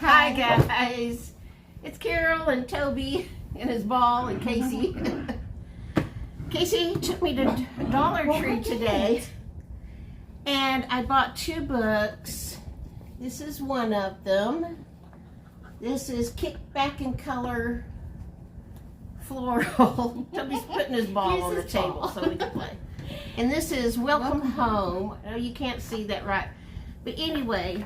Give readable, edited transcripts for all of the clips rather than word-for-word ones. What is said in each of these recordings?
Hi guys, it's Carol and Toby and his ball and Casey. Casey took me to Dollar Tree today and I bought 2 books. This is one of them. This is Kick Back in Color Floral. Toby's putting his ball on the table so we can play. And this is Welcome Home. Oh, you can't see that right. But anyway,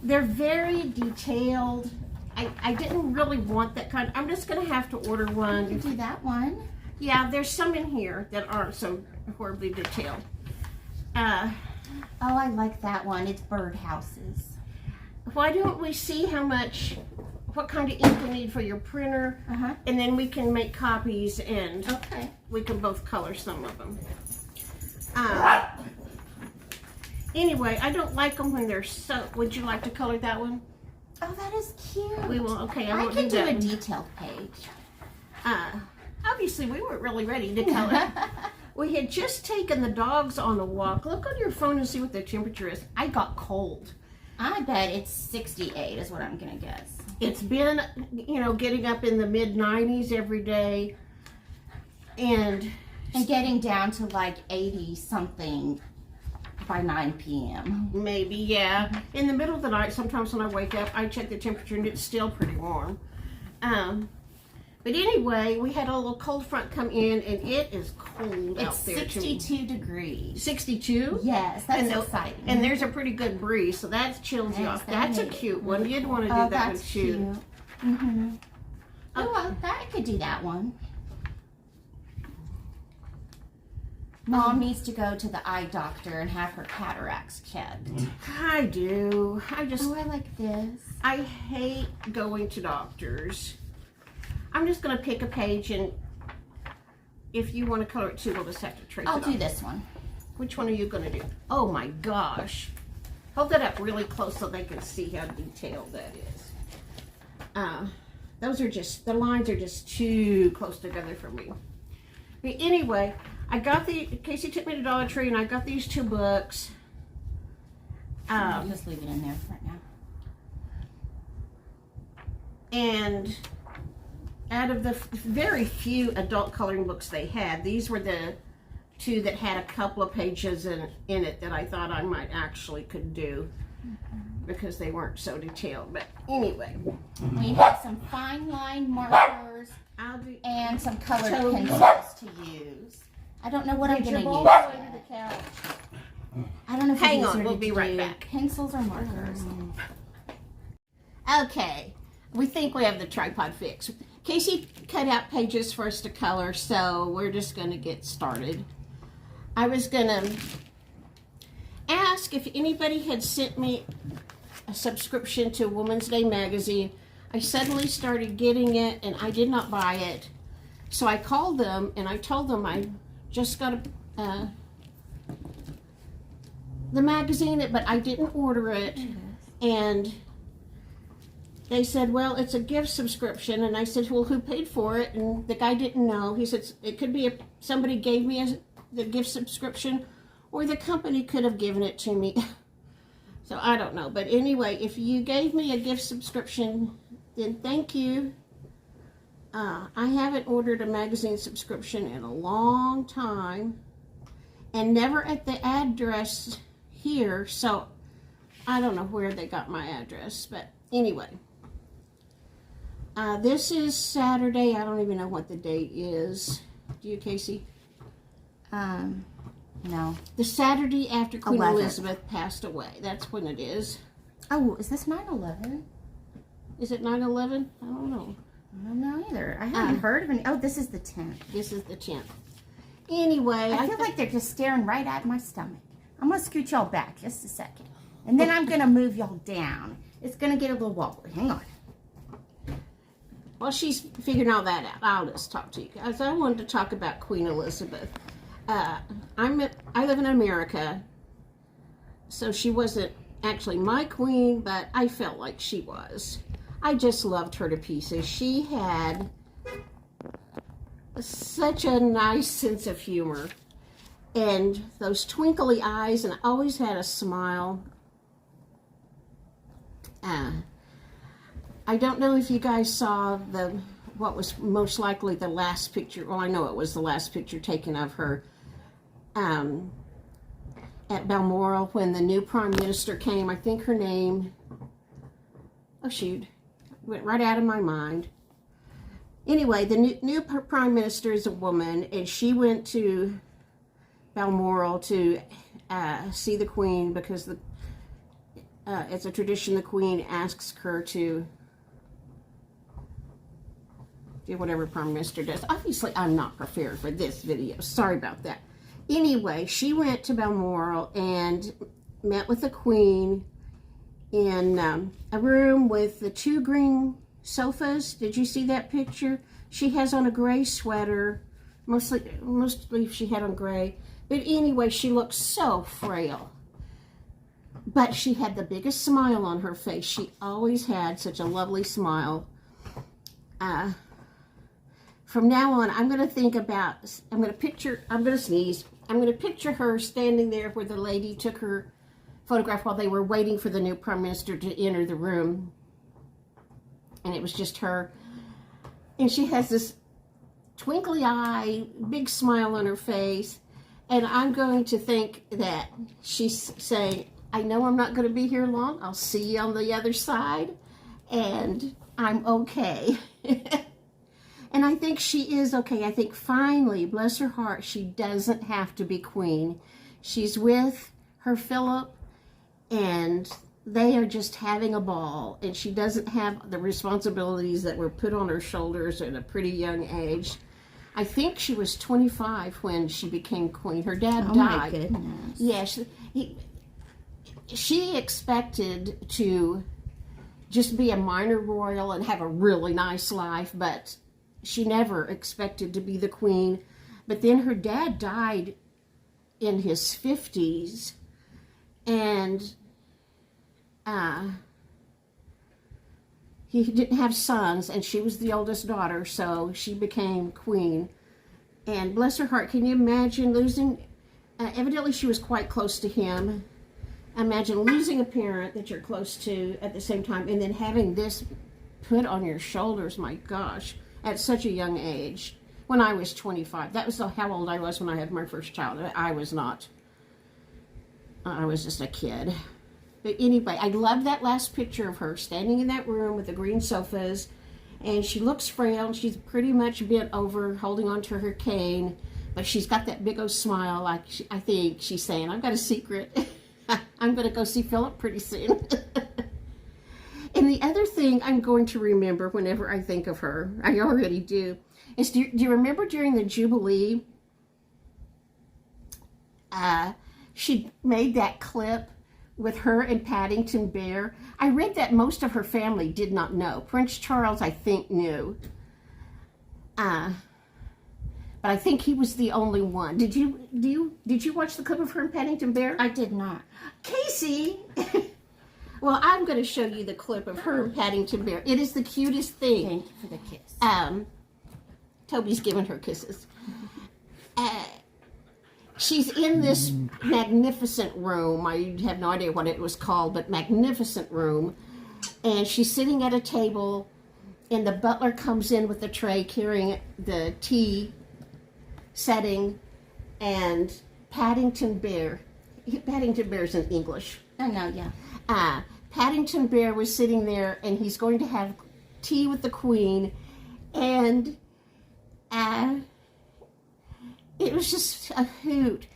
they're very detailed. I didn't really want that kind. I'm just going to have to order one. You can do that one. Yeah, there's some in here that aren't so horribly detailed. Oh, I like that one. It's birdhouses. Why don't we see what kind of ink we need for your printer, and then we can make copies and we can both color some of them. Anyway, I don't like them when they're so. Would you like to color that one? Oh, that is cute. We will. Okay, I won't can do a that. detailed page. Obviously, we weren't really ready to color. We had just taken the dogs on a walk. Look on your phone and see what the temperature is. I got cold. I bet it's 68 is what I'm going to guess. It's been, getting up in the mid-90s every day. And getting down to like 80 something by 9 p.m. Maybe, yeah. In the middle of the night, sometimes when I wake up, I check the temperature and it's still pretty warm. But anyway, we had a little cold front come in and it is cold out there. It's 62 degrees. 62? Yes, that's exciting. And there's a pretty good breeze, so that chills you off. That's a cute one. You'd want to do that one too. Mm-hmm. Oh, well, I could do that one. Mom needs to go to the eye doctor and have her cataracts checked. I do. I like this. I hate going to doctors. I'm just going to pick a page, and if you want to color it too, we'll just have to trace it. I'll do this one. Which one are you going to do? Oh my gosh. Hold that up really close so they can see how detailed that is. Those are just, the lines are just too close together for me. But anyway, Casey took me to Dollar Tree and I got these 2 books. I'll just leave it in there right now. And out of the very few adult coloring books they had, these were the 2 that had a couple of pages in it that I thought I might actually could do because they weren't so detailed. But anyway, we have some fine line markers and some colored pencils to use. I don't know what I'm going to use. I don't know if hang on, we'll be right back. Pencils or markers. Okay, we think we have the tripod fixed. Casey cut out pages for us to color, so we're just going to get started. I was going to ask if anybody had sent me a subscription to Woman's Day magazine. I suddenly started getting it, and I did not buy it. So I called them, and I told them I just got the magazine, but I didn't order it. And they said, well, it's a gift subscription. And I said, well, who paid for it? And the guy didn't know. He said, it could be somebody gave me the gift subscription, or the company could have given it to me. So I don't know. But anyway, if you gave me a gift subscription, then thank you. I haven't ordered a magazine subscription in a long time, and never at the address here. So I don't know where they got my address. But anyway. This is Saturday. I don't even know what the date is. Do you, Casey? No. The Saturday after Queen 11th. Elizabeth passed away. That's when it is. Oh, is this 9/11? Is it 9/11? I don't know. I don't know either. I haven't heard of any. Oh, this is the 10th. This is the 10th. Anyway. I feel like they're just staring right at my stomach. I'm going to scoot y'all back just a second. And then I'm going to move y'all down. It's going to get a little wobbly. Hang on. While she's figuring all that out, I'll just talk to you guys. I wanted to talk about Queen Elizabeth. I live in America, so she wasn't actually my queen, but I felt like she was. I just loved her to pieces. She had such a nice sense of humor and those twinkly eyes, and always had a smile. I don't know if you guys saw what was most likely the last picture. Well, I know it was the last picture taken of her at Balmoral when the new prime minister came. I think her name, oh shoot, went right out of my mind. Anyway, the new prime minister is a woman, and she went to Balmoral to see the Queen because it's a tradition. The Queen asks her to do whatever prime minister does. Obviously, I'm not prepared for this video. Sorry about that. Anyway, she went to Balmoral and met with the Queen in a room with the 2 green sofas. Did you see that picture? She has on a gray sweater. Mostly she had on gray. But anyway, she looked so frail. But she had the biggest smile on her face. She always had such a lovely smile. From now on, I'm going to sneeze. I'm going to picture her standing there where the lady took her photograph while they were waiting for the new prime minister to enter the room. And it was just her. And she has this twinkly eye, big smile on her face. And I'm going to think that she's saying, I know I'm not going to be here long. I'll see you on the other side. And I'm okay. And I think she is okay. I think finally, bless her heart, she doesn't have to be queen. She's with her Philip, and they are just having a ball. And she doesn't have the responsibilities that were put on her shoulders at a pretty young age. I think she was 25 when she became queen. Her dad died. My goodness. Yes. She expected to just be a minor royal and have a really nice life, but she never expected to be the queen. But then her dad died in his 50s, and he didn't have sons, and she was the oldest daughter, so she became queen. And bless her heart, can you imagine losing, evidently she was quite close to him. Imagine losing a parent that you're close to at the same time, and then having this put on your shoulders, my gosh, at such a young age. When I was 25, that was how old I was when I had my first child. I was not. I was just a kid. But anyway, I love that last picture of her standing in that room with the green sofas, and she looks frail. She's pretty much bent over, holding onto her cane, but she's got that big old smile, like I think she's saying, I've got a secret. I'm going to go see Philip pretty soon. And the other thing I'm going to remember whenever I think of her, I already do, is do you remember during the Jubilee, she made that clip with her and Paddington Bear? I read that most of her family did not know. Prince Charles, I think, knew. But I think he was the only one. Did you watch the clip of her and Paddington Bear? I did not. Casey! Well, I'm going to show you the clip of her and Paddington Bear. It is the cutest thing. Thank you for the kiss. Toby's giving her kisses. She's in this magnificent room. I have no idea what it was called, but magnificent room. And she's sitting at a table, and the butler comes in with the tray carrying the tea setting, and Paddington Bear's in English. I know, yeah. Paddington Bear was sitting there, and he's going to have tea with the Queen, and it was just a hoot.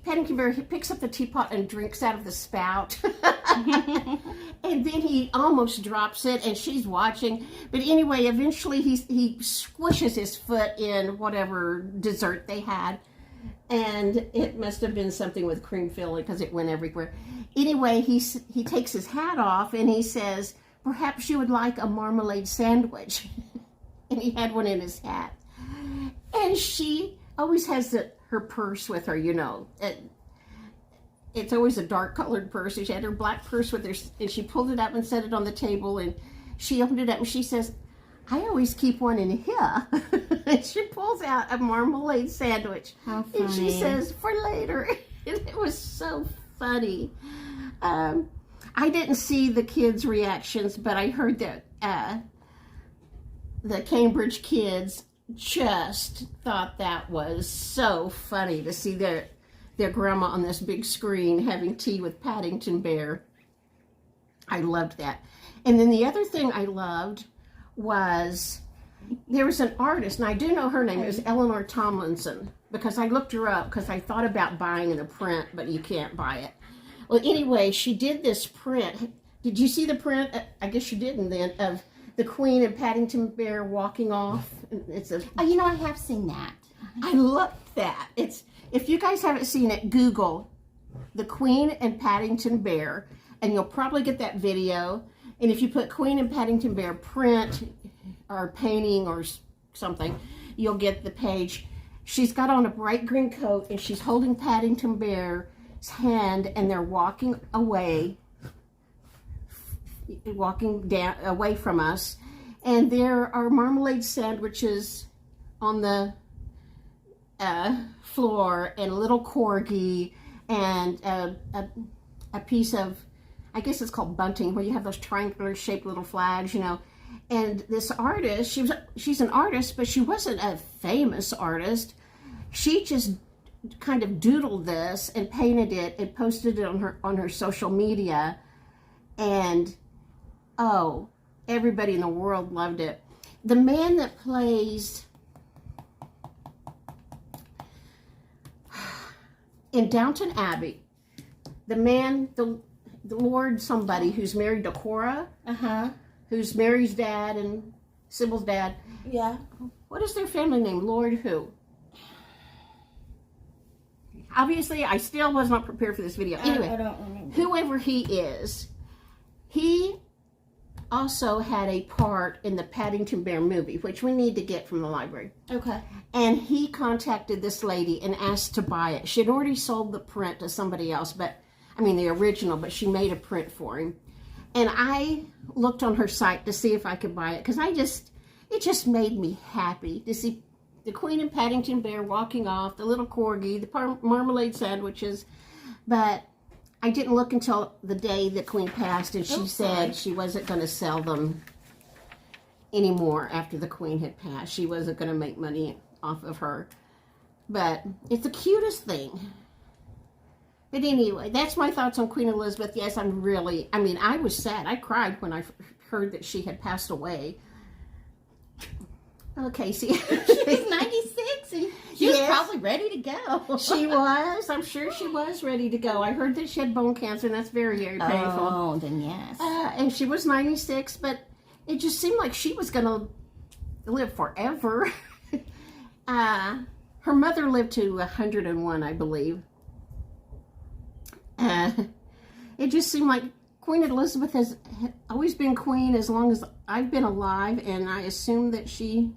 Paddington Bear, he picks up the teapot and drinks out of the spout. And then he almost drops it, and she's watching. But anyway, eventually he squishes his foot in whatever dessert they had. And it must have been something with cream filling because it went everywhere. Anyway, he takes his hat off and he says, perhaps you would like a marmalade sandwich. And he had one in his hat. And she always has her purse with her, you know. It's always a dark-colored purse. She had her black purse with her, and she pulled it up and set it on the table, and she opened it up, and she says, I always keep one in here. And she pulls out a marmalade sandwich. How funny. And she says, for later. And it was so funny. I didn't see the kids' reactions, but I heard that the Cambridge kids just thought that was so funny to see their grandma on this big screen having tea with Paddington Bear. I loved that. And then the other thing I loved was there was an artist, and I do know her name. It was Eleanor Tomlinson, because I looked her up because I thought about buying the print, but you can't buy it. Well, anyway, she did this print. Did you see the print? I guess you didn't then, of the Queen and Paddington Bear walking off. It's a. Oh, you know, I have seen that. I loved that. It's, if you guys haven't seen it, Google the Queen and Paddington Bear, and you'll probably get that video. And if you put Queen and Paddington Bear print or painting or something, you'll get the page. She's got on a bright green coat, and she's holding Paddington Bear's hand, and they're walking away, walking down away from us. And there are marmalade sandwiches on the floor, and a little corgi, and a piece of, I guess it's called bunting, where you have those triangular shaped little flags, you know. And this artist, she's an artist, but she wasn't a famous artist. She just kind of doodled this and painted it and posted it on her social media. And oh, everybody in the world loved it. The man that plays in Downton Abbey, the man, the Lord somebody who's married to Cora, who's Mary's dad and Sybil's dad. Yeah. What is their family name? Lord who? Obviously, I still was not prepared for this video. Anyway, I don't remember. whoever he is, he also had a part in the Paddington Bear movie, which we need to get from the library. Okay. And he contacted this lady and asked to buy it. She had already sold the print to somebody else, but I mean the original, but she made a print for him. And I looked on her site to see if I could buy it, because it just made me happy to see the Queen and Paddington Bear walking off, the little corgi, the marmalade sandwiches. But I didn't look until the day the Queen passed, and she said she wasn't going to sell them anymore after the Queen had passed. She wasn't going to make money off of her. But it's the cutest thing. But anyway, that's my thoughts on Queen Elizabeth. Yes, I was sad. I cried when I heard that she had passed away. Okay, see. She's 96 and she was probably ready to go. She was. I'm sure she was ready to go. I heard that she had bone cancer, and that's very, very painful. Oh, then yes. And she was 96, but it just seemed like she was going to live forever. Her mother lived to 101, I believe. It just seemed like Queen Elizabeth has always been queen as long as I've been alive, and I assumed that she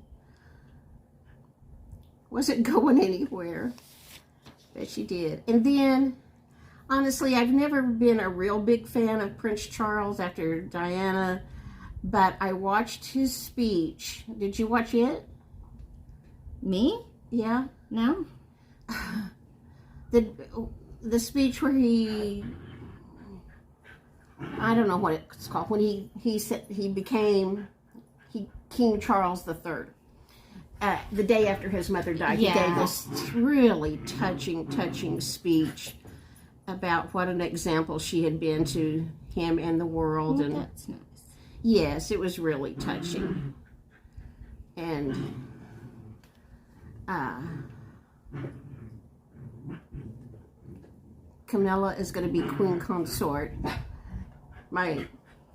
wasn't going anywhere, but she did. And then, honestly, I've never been a real big fan of Prince Charles after Diana, but I watched his speech. Did you watch it? Me? Yeah? No? The speech where he, I don't know what it's called, when he said he became King Charles III. The day after his mother died, he gave this really touching speech about what an example she had been to him and the world. And that's nice. Yes, it was really touching. And Camilla is going to be queen consort.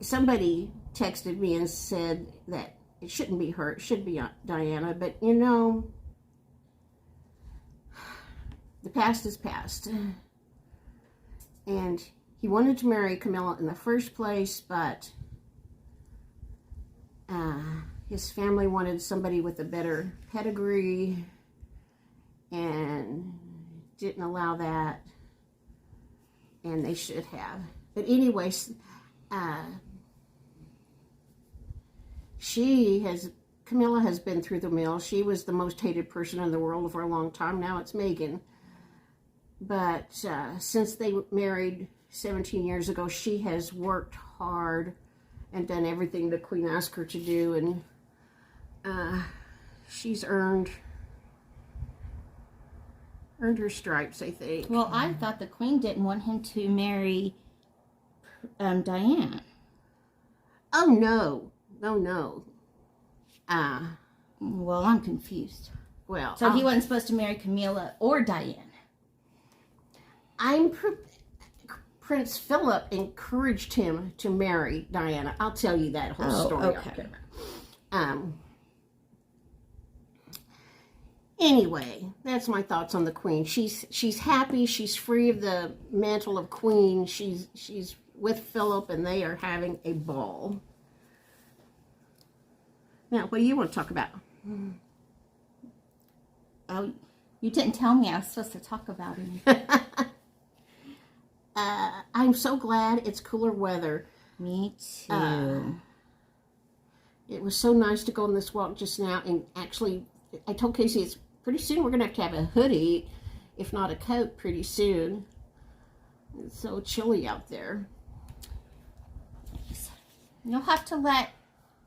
Somebody texted me and said that it shouldn't be her, it should be Diana, but you know, the past is past. And he wanted to marry Camilla in the first place, but his family wanted somebody with a better pedigree and didn't allow that, and they should have. But anyways, Camilla has been through the mill. She was the most hated person in the world for a long time. Now it's Meghan. But since they married 17 years ago, she has worked hard and done everything the Queen asked her to do, and she's earned her stripes, I think. Well, I thought the Queen didn't want him to marry Diane. Oh, no. No. Well, I'm confused. Well, So he wasn't supposed to marry Camilla or Diane. Prince Philip encouraged him to marry Diana. I'll tell you that whole story. Okay. Anyway, that's my thoughts on the Queen. She's happy. She's free of the mantle of Queen. She's with Philip, and they are having a ball. Now, what do you want to talk about? Oh, you didn't tell me I was supposed to talk about it. I'm so glad it's cooler weather. Me too. It was so nice to go on this walk just now, and actually, I told Casey it's pretty soon we're going to have a hoodie, if not a coat, pretty soon. It's so chilly out there. You'll have to let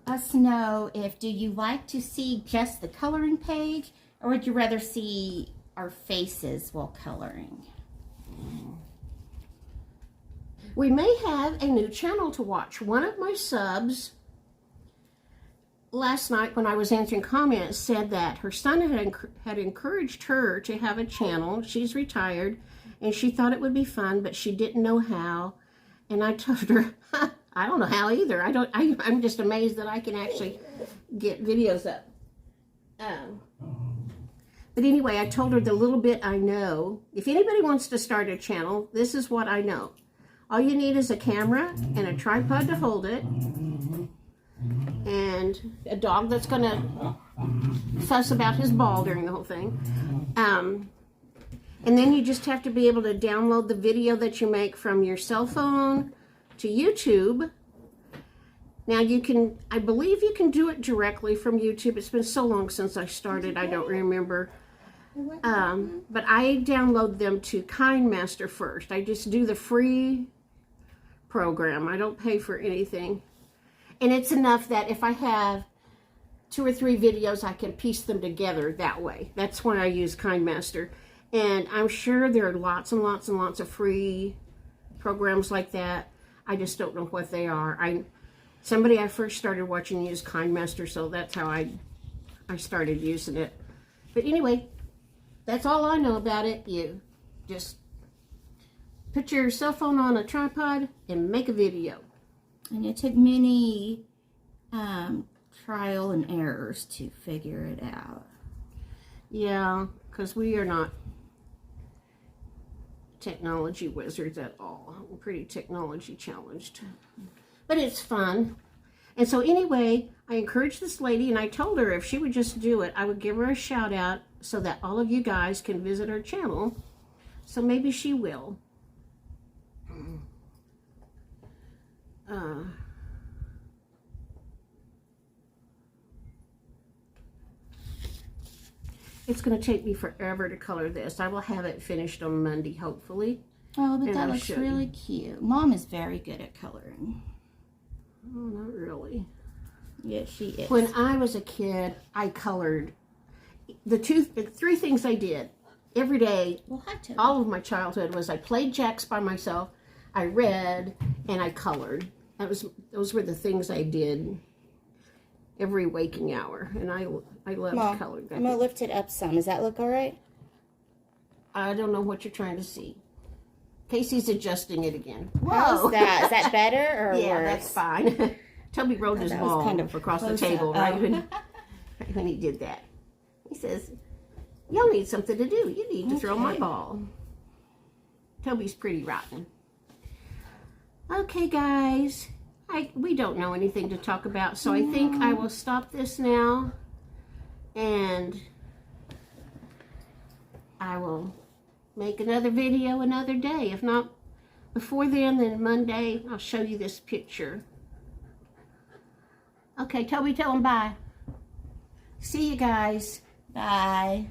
us know do you like to see just the coloring page, or would you rather see our faces while coloring? We may have a new channel to watch. One of my subs last night when I was answering comments said that her son had encouraged her to have a channel. She's retired, and she thought it would be fun, but she didn't know how. And I told her, I don't know how either. I'm just amazed that I can actually get videos up. But anyway, I told her the little bit I know. If anybody wants to start a channel, this is what I know. All you need is a camera and a tripod to hold it, and a dog that's going to fuss about his ball during the whole thing. And then you just have to be able to download the video that you make from your cell phone to YouTube. Now I believe you can do it directly from YouTube. It's been so long since I started, I don't remember. But I download them to KindMaster first. I just do the free program. I don't pay for anything. And it's enough that if I have 2 or 3 videos, I can piece them together that way. That's when I use KindMaster. And I'm sure there are lots and lots and lots of free programs like that. I just don't know what they are. Somebody I first started watching use KindMaster, so that's how I started using it. But anyway, that's all I know about it. You just put your cell phone on a tripod and make a video. And it took many trial and errors to figure it out. Yeah, because we are not technology wizards at all. We're pretty technology challenged. But it's fun. And so anyway, I encouraged this lady, and I told her if she would just do it, I would give her a shout out so that all of you guys can visit her channel. So maybe she will. It's going to take me forever to color this. I will have it finished on Monday, hopefully. Oh, but that looks really cute. Mom is very good at coloring. Oh, not really. Yes, she is. When I was a kid, I colored. The 3 things I did every day, all of my childhood, was I played jacks by myself, I read, and I colored. Those were the things I did every waking hour, and I loved coloring. I'm gonna lift it up some. Does that look all right? I don't know what you're trying to see. Casey's adjusting it again. Whoa. How's that? Is that better or worse? Yeah, that's fine. Toby rolled his ball kind of across the table right when he did that. He says, "Y'all need something to do. You need to throw my ball." Toby's pretty rotten. Okay, guys. We don't know anything to talk about, so I think I will stop this now, and I will make another video another day. If not before then Monday, I'll show you this picture. Okay, Toby, tell them bye. See you guys. Bye.